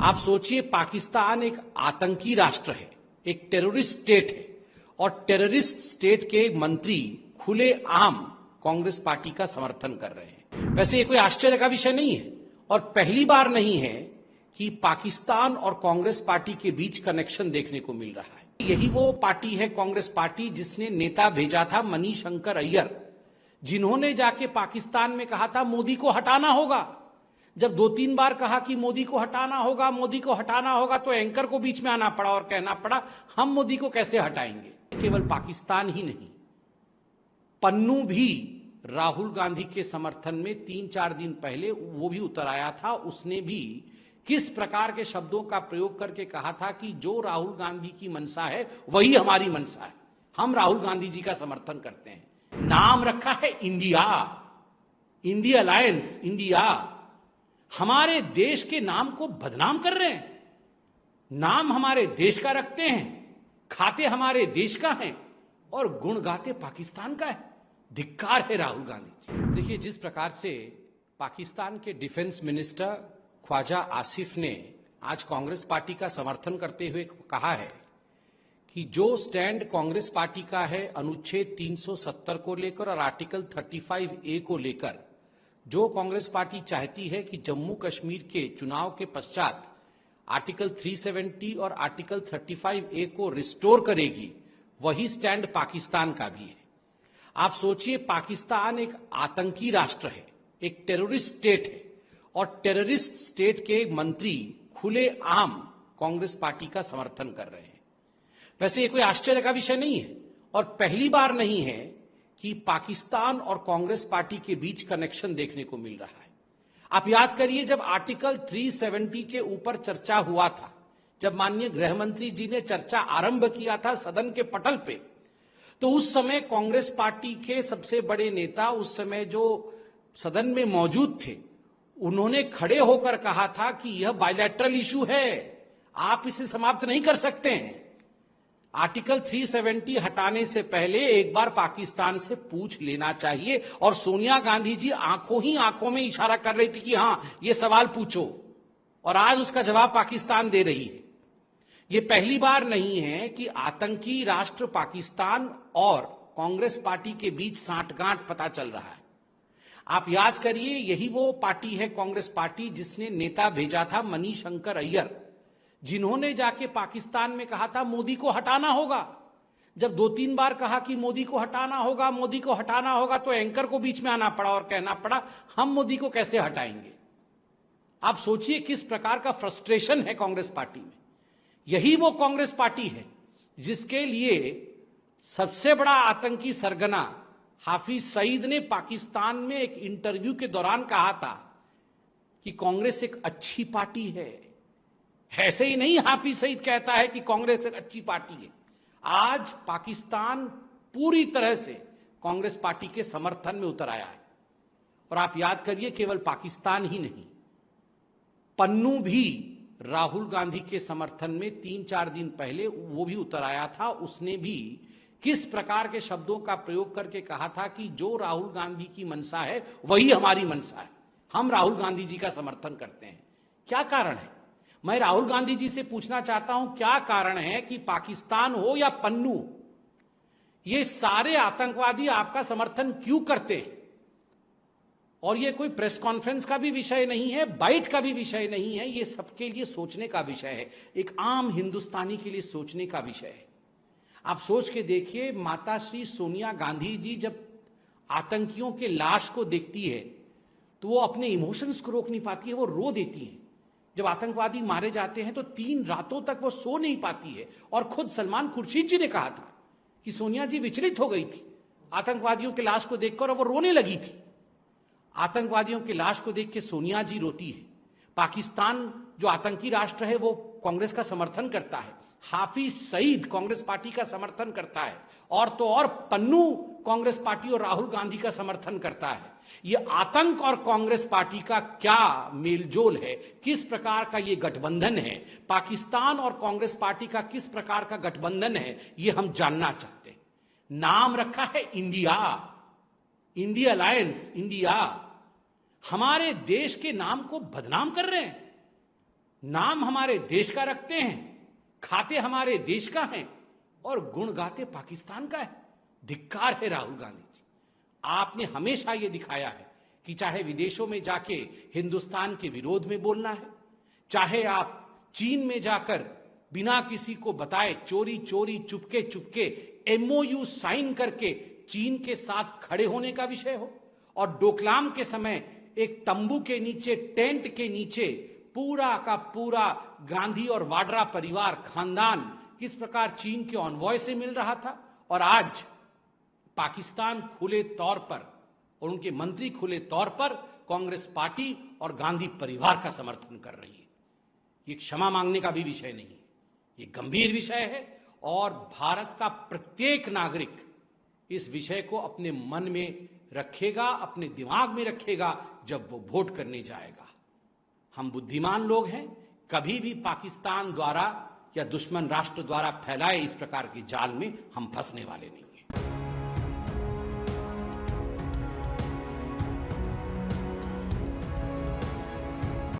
आप सोचिए, पाकिस्तान एक आतंकी राष्ट्र है, एक टेररिस्ट स्टेट है और टेररिस्ट स्टेट के मंत्री खुलेआम कांग्रेस पार्टी का समर्थन कर रहे हैं। वैसे ये कोई आश्चर्य का विषय नहीं है और पहली बार नहीं है कि पाकिस्तान और कांग्रेस पार्टी के बीच कनेक्शन देखने को मिल रहा है। यही वो पार्टी है, कांग्रेस पार्टी, जिसने नेता भेजा था मनीशंकर अय्यर, जिन्होंने जाके पाकिस्तान में कहा था मोदी को हटाना होगा। जब 2-3 बार कहा कि मोदी को हटाना होगा, मोदी को हटाना होगा, तो एंकर को बीच में आना पड़ा और कहना पड़ा हम मोदी को कैसे हटाएंगे। केवल पाकिस्तान ही नहीं, पन्नू भी राहुल गांधी के समर्थन में 3-4 दिन पहले वो भी उतर आया था। उसने भी किस प्रकार के शब्दों का प्रयोग करके कहा था कि जो राहुल गांधी की मंशा है वही हमारी मंशा है, हम राहुल गांधी जी का समर्थन करते हैं। नाम रखा है इंडिया, इंडिया अलायंस, इंडिया। हमारे देश के नाम को बदनाम कर रहे हैं। नाम हमारे देश का रखते हैं, खाते हमारे देश का है और गुण गाते पाकिस्तान का है। धिक्कार है राहुल गांधी। देखिए, जिस प्रकार से पाकिस्तान के डिफेंस मिनिस्टर ख्वाजा आसिफ ने आज कांग्रेस पार्टी का समर्थन करते हुए कहा है कि जो स्टैंड कांग्रेस पार्टी का है अनुच्छेद 370 को लेकर और आर्टिकल 35A को लेकर, जो कांग्रेस पार्टी चाहती है कि जम्मू कश्मीर के चुनाव के पश्चात आर्टिकल 370 और आर्टिकल 35A को रिस्टोर करेगी, वही स्टैंड पाकिस्तान का भी है। आप सोचिए, पाकिस्तान एक आतंकी राष्ट्र है, एक टेररिस्ट स्टेट है और टेररिस्ट स्टेट के मंत्री खुलेआम कांग्रेस पार्टी का समर्थन कर रहे हैं। वैसे ये कोई आश्चर्य का विषय नहीं है और पहली बार नहीं है कि पाकिस्तान और कांग्रेस पार्टी के बीच कनेक्शन देखने को मिल रहा है। आप याद करिए, जब आर्टिकल 370 के ऊपर चर्चा हुआ था, जब माननीय गृह मंत्री जी ने चर्चा आरंभ किया था सदन के पटल पे, तो उस समय कांग्रेस पार्टी के सबसे बड़े नेता, उस समय जो सदन में मौजूद थे, उन्होंने खड़े होकर कहा था कि यह बायलैटरल इशू है, आप इसे समाप्त नहीं कर सकते हैं। आर्टिकल 370 हटाने से पहले एक बार पाकिस्तान से पूछ लेना चाहिए और सोनिया गांधी जी आंखों ही आंखों में इशारा कर रही थी कि हां, ये सवाल पूछो, और आज उसका जवाब पाकिस्तान दे रही है। ये पहली बार नहीं है कि आतंकी राष्ट्र पाकिस्तान और कांग्रेस पार्टी के बीच सांठगांठ पता चल रहा है। आप याद करिए, यही वो पार्टी है, कांग्रेस पार्टी, जिसने नेता भेजा था मनीशंकर अय्यर, जिन्होंने जाके पाकिस्तान में कहा था मोदी को हटाना होगा। जब 2-3 बार कहा कि मोदी को हटाना होगा, मोदी को हटाना होगा, तो एंकर को बीच में आना पड़ा और कहना पड़ा हम मोदी को कैसे हटाएंगे। आप सोचिए किस प्रकार का फ्रस्ट्रेशन है कांग्रेस पार्टी में। यही वो कांग्रेस पार्टी है जिसके लिए सबसे बड़ा आतंकी सरगना हाफिज सईद ने पाकिस्तान में एक इंटरव्यू के दौरान कहा था कि कांग्रेस एक अच्छी पार्टी है। ऐसे ही नहीं हाफिज सईद कहता है कि कांग्रेस एक अच्छी पार्टी है। आज पाकिस्तान पूरी तरह से कांग्रेस पार्टी के समर्थन में उतर आया है। और आप याद करिए, केवल पाकिस्तान ही नहीं, पन्नू भी राहुल गांधी के समर्थन में 3-4 दिन पहले वो भी उतर आया था। उसने भी किस प्रकार के शब्दों का प्रयोग करके कहा था कि जो राहुल गांधी की मंशा है वही हमारी मंशा है, हम राहुल गांधी जी का समर्थन करते हैं। क्या कारण है? मैं राहुल गांधी जी से पूछना चाहता हूं, क्या कारण है कि पाकिस्तान हो या पन्नू, ये सारे आतंकवादी आपका समर्थन क्यों करते हैं? और ये कोई प्रेस कॉन्फ्रेंस का भी विषय नहीं है, बाइट का भी विषय नहीं है, ये सबके लिए सोचने का विषय है, एक आम हिंदुस्तानी के लिए सोचने का विषय है। आप सोच के देखिए, माता श्री सोनिया गांधी जी जब आतंकियों के लाश को देखती है तो वो अपने इमोशंस को रोक नहीं पाती है, वो रो देती है। जब आतंकवादी मारे जाते हैं तो 3 रातों तक वो सो नहीं पाती है। और खुद सलमान खुर्शीद जी ने कहा था कि सोनिया जी विचलित हो गई थी आतंकवादियों के लाश को देखकर और वो रोने लगी थी। आतंकवादियों की लाश को देख के सोनिया जी रोती है। पाकिस्तान जो आतंकी राष्ट्र है वो कांग्रेस का समर्थन करता है, हाफिज सईद कांग्रेस पार्टी का समर्थन करता है, और तो और पन्नू कांग्रेस पार्टी और राहुल गांधी का समर्थन करता है। ये आतंक और कांग्रेस पार्टी का क्या मेलजोल है, किस प्रकार का ये गठबंधन है, पाकिस्तान और कांग्रेस पार्टी का किस प्रकार का गठबंधन है, ये हम जानना चाहते हैं। नाम रखा है इंडिया, इंडिया अलायंस, इंडिया। हमारे देश के नाम को बदनाम कर रहे हैं। नाम हमारे देश का रखते हैं, खाते हमारे देश का हैं और गुण गाते पाकिस्तान का है। धिक्कार है राहुल गांधी जी। आपने हमेशा यह दिखाया है कि चाहे विदेशों में जाके हिंदुस्तान के विरोध में बोलना है, चाहे आप चीन में जाकर बिना किसी को बताए चोरी चोरी चुपके चुपके एमओयू साइन करके चीन के साथ खड़े होने का विषय हो, और डोकलाम के समय एक तंबू के नीचे, टेंट के नीचे पूरा का पूरा गांधी और वाड्रा परिवार, खानदान किस प्रकार चीन के ऑनवॉय से मिल रहा था, और आज पाकिस्तान खुले तौर पर और उनके मंत्री खुले तौर पर कांग्रेस पार्टी और गांधी परिवार का समर्थन कर रही है। ये क्षमा मांगने का भी विषय नहीं है, ये गंभीर विषय है और भारत का प्रत्येक नागरिक इस विषय को अपने मन में रखेगा, अपने दिमाग में रखेगा जब वो वोट करने जाएगा। हम बुद्धिमान लोग हैं, कभी भी पाकिस्तान द्वारा या दुश्मन राष्ट्र द्वारा फैलाए इस प्रकार के जाल में हम फंसने वाले नहीं।